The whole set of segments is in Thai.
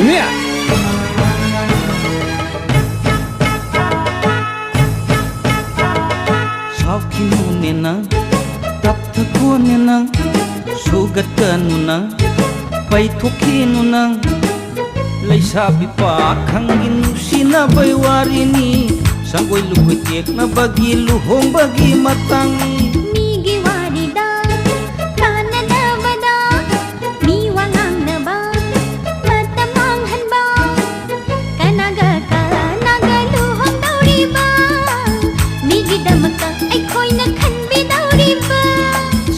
เนี่ยชอบขี้หนูเนี่ยนะตับตะกัวเนี่ยนะสูกัดกันนูนะไปทุกขี้นูนะเลยชาบิปากขังกินสินะใบวารินีสังกวยลูกเจ็กนะบากีลูหงบากีมาตัง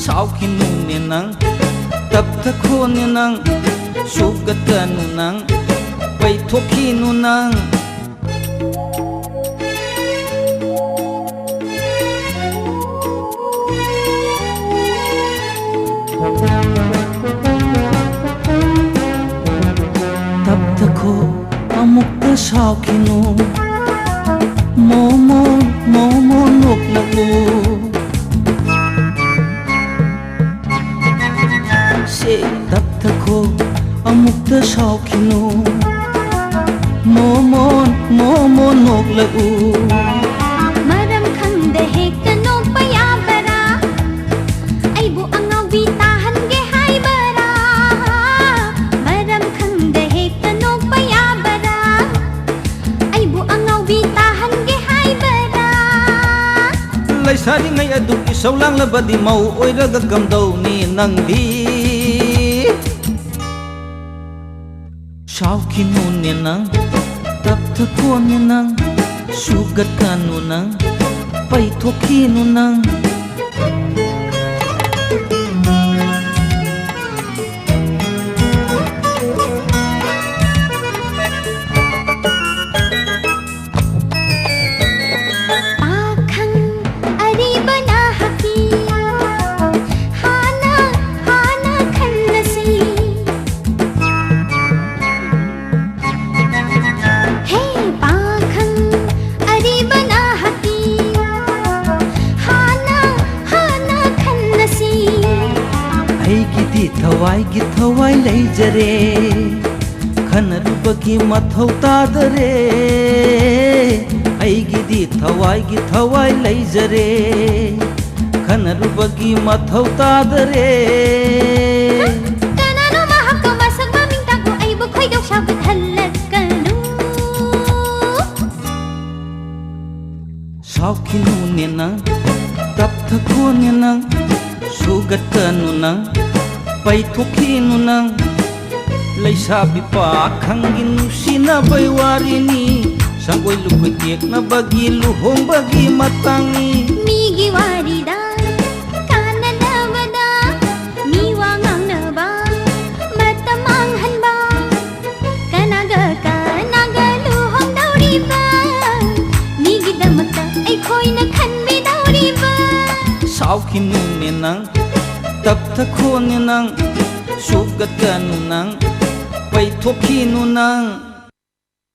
สาวขี้หนูเนี่ยนังตับตะโคนเนี่ยนังสูบกัดกันนูนังไปทุกขี้นูนังตับตะโคอามุกตะสาวขี้หนูโมโมโมโมนกละอูตับตะโคอามุกตะชาวขี้หนูโมโมโมโมนกละอูมารำคังเดเฮกะโนปยาบราไอบุอังเอาวีตาหันเกไฮบรามารำคังเดเฮกะโนปยาบราไอบุอังเอาวีตาหันเกไฮบราไลสาริไงอดุกิสาวลังละบดีเมาโอยระกะกำดาวนี่นังดีชาวขี้หนูเนี่ยนังตับตะโคนเนี่ยนังสูกัดกันนูนังไปทุกขี้นูนังถวายกิถวายเลยจเรขันรูปกิมาเท่าตาดเรไอกิดีถวายกิถวายเลยจเรขันรูปกิมาเท่าตาดเรชาวขี้หนูเนี่ยนังตับตะโคนเนี่ยนังสูกัดกันนูนังไปทุกขี้นูนังเลยชาบิปากขังกินสินะใบวารินีสังกวยลูกเจ็กนะบากีลูหงบากีมาตังมีกิวาริดาคานาดาวดามีวางอังนาบามาตะมังหันบากานากากลูหงดาวรีบามีกิดามตะไอคอยนะขันไม่ดาวรีบาสาวขี้หนูเนี่ยนังตับตะโคนเนี่ยนังสูบกัดกันนูนังไปทุกขี้นูนัง